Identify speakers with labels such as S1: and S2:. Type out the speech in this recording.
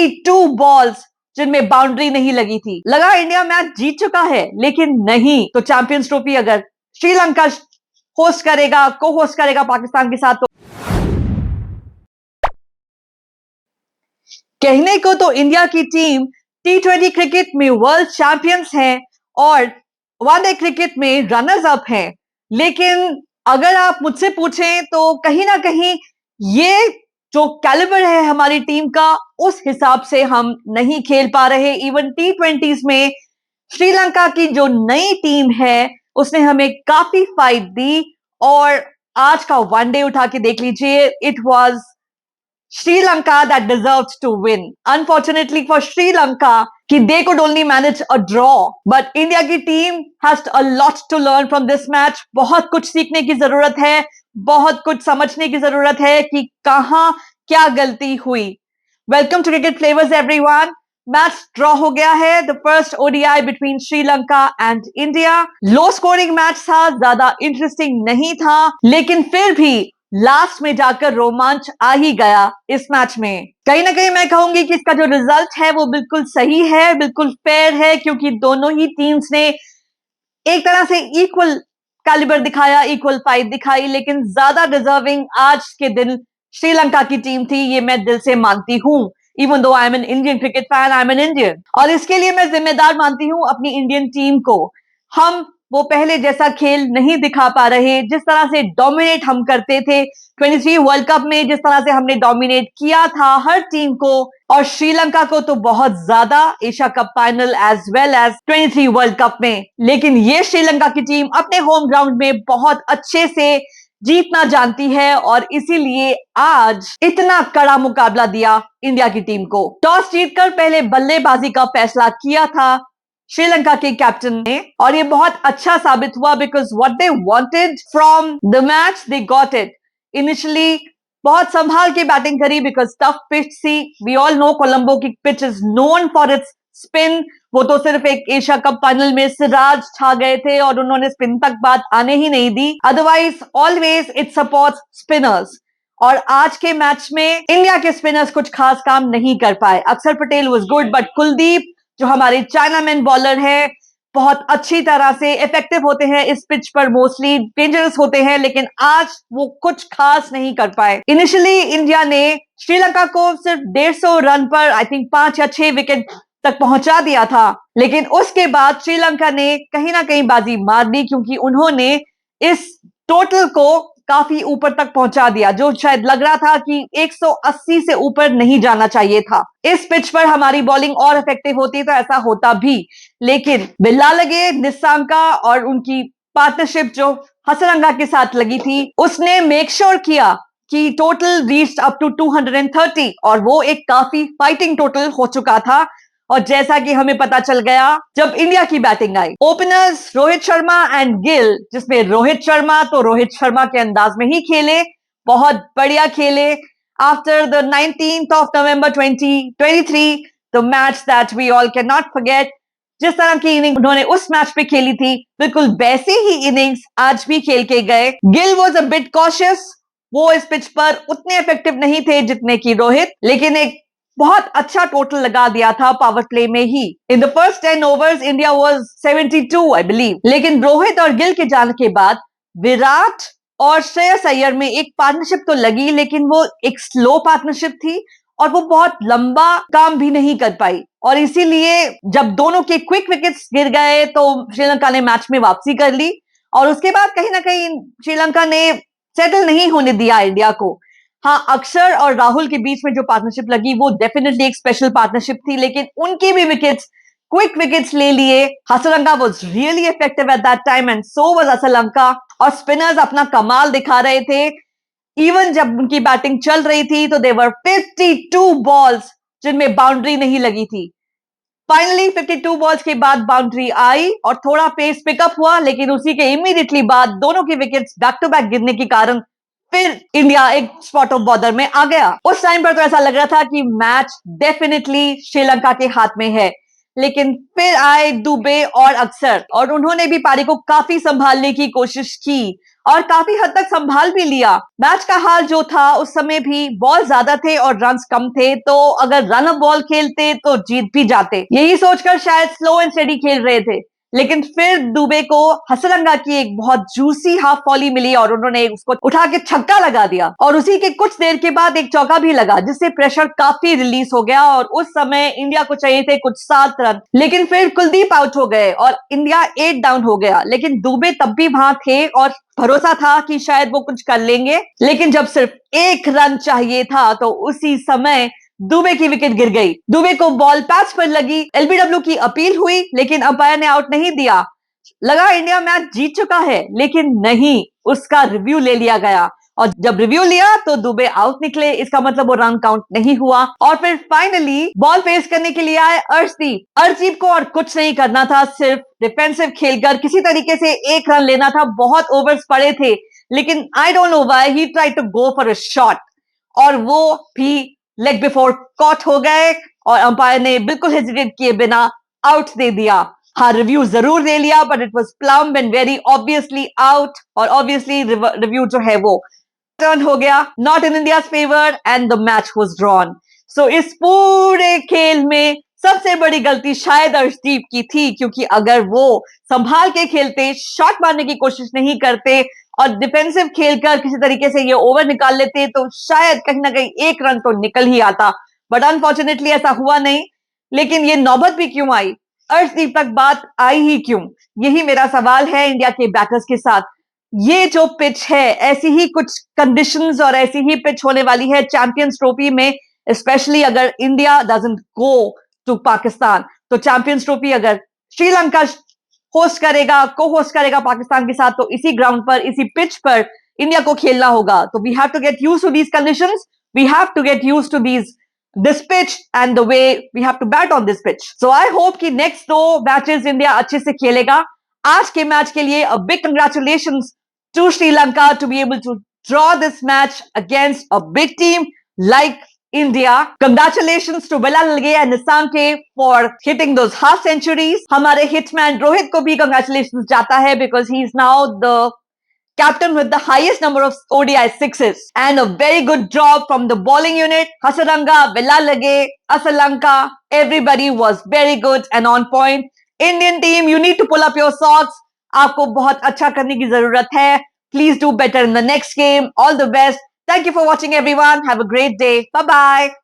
S1: 52 balls जिनमें boundary नहीं लगी थी। लगा इंडिया मैच जीत चुका है, लेकिन नहीं। तो चैंपियंस ट्रॉफी अगर श्रीलंका होस्ट करेगा, को होस्ट करेगा पाकिस्तान के साथ, तो कहने को तो इंडिया की टीम T20 क्रिकेट में वर्ल्ड चैंपियंस है और वनडे क्रिकेट में रनर्स अप हैं, लेकिन अगर आप मुझसे पूछें तो कहीं ना कहीं ये जो कैलिबर है हमारी टीम का, उस हिसाब से हम नहीं खेल पा रहे। इवन T20s में श्रीलंका की जो नई टीम है उसने हमें काफी फाइट दी, और आज का वनडे उठा के देख लीजिए, it was Sri Lanka that deserved to win. Unfortunately for Sri Lanka, they could only manage a draw. But India की team has a lot to learn from this match. बहुत कुछ सीखने की जरूरत है, बहुत कुछ समझने की जरूरत है कि कहां क्या गलती हुई। Welcome to Cricket Flavors everyone. Match draw हो गया है। The first ODI between Sri Lanka and India. Low scoring match था, ज्यादा इंटरेस्टिंग नहीं था, लेकिन फिर भी लास्ट में जाकर रोमांच आ ही गया इस मैच में। कहीं ना कहीं मैं कहूंगी कि इसका जो रिजल्ट है वो बिल्कुल सही है, बिल्कुल फेयर है, क्योंकि दोनों ही टीम्स ने एक तरह से इक्वल कैलिबर दिखाया, इक्वल फाइट दिखाई, लेकिन ज्यादा डिजर्विंग आज के दिन श्रीलंका की टीम थी, ये मैं दिल से मानती हूं। Even though I am an Indian cricket fan, I am an Indian, और इसके लिए मैं जिम्मेदार मानती हूं अपनी इंडियन टीम को। हम वो पहले जैसा खेल नहीं दिखा पा रहे, जिस तरह से डोमिनेट हम करते थे 23 वर्ल्ड कप में, जिस तरह से हमने डोमिनेट किया था हर टीम को, और श्रीलंका को तो बहुत ज्यादा Asia cup final as well as 23 world cup में। लेकिन ये श्रीलंका की टीम अपने होम ग्राउंड में बहुत अच्छे से जीतना जानती है, और इसीलिए आज इतना कड़ा मुकाबला दिया इंडिया की टीम को। टॉस जीतकर पहले बल्लेबाजी का फैसला किया था श्रीलंका के कैप्टन ने, और ये बहुत अच्छा साबित हुआ, because what they wanted from the match they got it. Initially बहुत संभाल के बैटिंग करी, बिकॉज टफ पिच थी। वी ऑल नो कोलंबो की pitch is known for its spin. वो तो सिर्फ एक एशिया कप फाइनल में सिराज छा गए थे और उन्होंने स्पिन तक बात आने ही नहीं दी, otherwise always it supports spinners. और आज के मैच में इंडिया के स्पिनर्स कुछ खास काम नहीं कर पाए। अक्षर Patel was good, but Kuldeep जो हमारे चाइनामैन बॉलर है बहुत अच्छी तरह से इफेक्टिव होते हैं इस पिच पर, मोस्टली डेंजरस होते हैं, लेकिन आज वो कुछ खास नहीं कर पाए। इनिशियली इंडिया ने श्रीलंका को सिर्फ 150 रन पर आई थिंक 5 या 6 विकेट तक पहुंचा दिया था, लेकिन उसके बाद श्रीलंका ने कहीं ना कहीं बाजी मार दी, क्योंकि उन्होंने इस टोटल को काफी ऊपर तक पहुंचा दिया, जो शायद लग रहा था कि 180 से ऊपर नहीं जाना चाहिए था। इस पिच पर हमारी बॉलिंग और इफेक्टिव होती तो ऐसा होता भी, लेकिन बिल्ला लगे निस्सांका और उनकी पार्टनरशिप जो हसरंगा के साथ लगी थी, उसने मेक श्योर किया कि टोटल रीच्ड अप टू 230, और वो एक काफी फाइटिंग टोटल हो चुका था। और जैसा कि हमें पता चल गया जब इंडिया की batting I, openers Rohit Sharma and Gill, जिसमें रोहित शर्मा के अंदाज में ही खेले, बहुत बढ़िया खेले। After the 19th of November 2023, the match that we all can not forget, जिस तरह की इनिंग उन्होंने उस मैच पे खेली थी, बिल्कुल वैसे ही इनिंग्स आज भी खेल के गए। Gill was a bit cautious, वो इस पिच पर उतने इफेक्टिव नहीं थे जितने की रोहित, लेकिन एक बहुत अच्छा टोटल लगा दिया था पावर प्ले में ही। In the first 10 overs India was 72 I believe, लेकिन रोहित और गिल के जाने के बाद विराट और श्रेयस अय्यर में एक पार्टनरशिप तो लगी, लेकिन वो एक स्लो पार्टनरशिप थी और वो बहुत लंबा काम भी नहीं कर पाई, और इसीलिए जब दोनों के क्विक विकेट्स गिर गए तो श्रीलंका ने मैच में वापसी कर ली, और उसके बाद कहीं ना कहीं श्रीलंका ने सेटल नहीं होने दिया इंडिया को। हाँ, अक्षर और राहुल के बीच में जो पार्टनरशिप लगी वो डेफिनेटली एक स्पेशल पार्टनरशिप थी, लेकिन उनके भी विकेट्स क्विक विकेट्स ले लिए। Hasaranga was really effective at that time and so was Hasaranga, और स्पिनर्स अपना कमाल दिखा रहे थे। इवन जब उनकी बैटिंग चल रही थी तो देवर 52 बॉल्स जिनमें बाउंड्री नहीं लगी थी। फाइनली 52 बॉल्स के बाद बाउंड्री आई और थोड़ा पेस पिकअप हुआ, लेकिन उसी के इमीडिएटली बाद दोनों के विकेट्स बैक टू बैक गिरने के कारण फिर इंडिया एक स्पॉट ऑफ बॉर्डर में आ गया। उस टाइम पर तो ऐसा लग रहा था कि मैच डेफिनेटली श्रीलंका के हाथ में है, लेकिन फिर आए दुबे और अक्षर, और उन्होंने भी पारी को काफी संभालने की कोशिश की, और काफी हद तक संभाल भी लिया। मैच का हाल जो था उस समय भी बॉल ज्यादा थे और रन्स कम थे, तो अगर रन अप बॉल खेलते तो जीत भी जाते, यही सोचकर शायद स्लो एंड स्टेडी खेल रहे थे। लेकिन फिर दुबे को हसरंगा की एक बहुत जूसी हाफ वॉली मिली और उन्होंने उसको उठा के छक्का लगा दिया और उसी के कुछ देर के बाद एक चौका भी लगा, जिससे प्रेशर काफी रिलीज हो गया और उस समय इंडिया को चाहिए थे कुछ 7 रन। लेकिन फिर कुलदीप आउट हो गए और इंडिया 8 डाउन हो गया। लेकिन दुबे तब भी वहां थे और भरोसा था कि शायद वो कुछ कर लेंगे। लेकिन जब सिर्फ 1 रन चाहिए था तो उसी समय दुबे की विकेट गिर गई। दुबे को बॉल पैच पर लगी, एलबीडब्ल्यू की अपील हुई लेकिन अंपायर ने आउट नहीं दिया। लगा इंडिया मैच जीत चुका है, लेकिन नहीं, उसका रिव्यू ले लिया गया और जब रिव्यू लिया तो दुबे आउट निकले। इसका मतलब वो रन काउंट नहीं हुआ और फिर फाइनली बॉल फेस करने के लिए आए अर्शदीप। अर्शदीप को और कुछ नहीं करना था, सिर्फ डिफेंसिव खेलकर किसी तरीके से 1 रन लेना था। बहुत ओवर्स पड़े थे, लेकिन I don't know why he tried to go for a shot और वो भी लेग बिफोर कॉट हो गए और अंपायर ने बिल्कुल हेजिटेट किए बिना आउट दे दिया। हाँ, रिव्यू जरूर दे लिया, but it was plumb and very obviously out और ऑब्वियसली रिव्यू जो है वो टर्न हो गया not in India's favour and the match was drawn. So इस पूरे खेल में सबसे बड़ी गलती शायद अर्शदीप की थी, क्योंकि अगर वो संभाल के खेलते, शॉट मारने की कोशिश नहीं करते और डिफेंसिव खेलकर किसी तरीके से ये ओवर निकाल लेते तो शायद कहीं ना कहीं 1 रन तो निकल ही आता। बट अनफॉर्चुनेटली ऐसा हुआ नहीं। लेकिन ये नौबत भी क्यों आई, अर्शदीप तक बात आई ही क्यों, यही मेरा सवाल है इंडिया के बैटर्स के साथ। ये जो पिच है, ऐसी ही कुछ कंडीशंस और ऐसी ही पिच होने वाली है चैंपियंस ट्रॉफी में, स्पेशली अगर India doesn't go to Pakistan. तो चैंपियंस ट्रॉफी अगर श्रीलंका होस्ट करेगा, को होस्ट करेगा पाकिस्तान के साथ, तो इसी ग्राउंड पर, इसी पिच पर इंडिया को खेलना होगा। तो we have to get used to these conditions, we have to get used to this pitch and the way we have to bat on this pitch. So I hope कि next 2 matches India अच्छे से खेलेगा। आज के match के लिए a big congratulations to Sri Lanka to be able to draw this match against a big team like India. Congratulations to Bilal Lage and Nissanke for hitting those half centuries. हमारे hitman Rohit को भी congratulations जाता है because he is now the captain with the highest number of ODI sixes, and a very good job from the bowling unit. Hasaranga, Velalage, Asalanka, everybody was very good and on point. Indian team, you need to pull up your socks. आपको बहुत अच्छा करने की जरूरत है. Please do better in the next game. All the best. Thank you for watching everyone. Have a great day. Bye bye.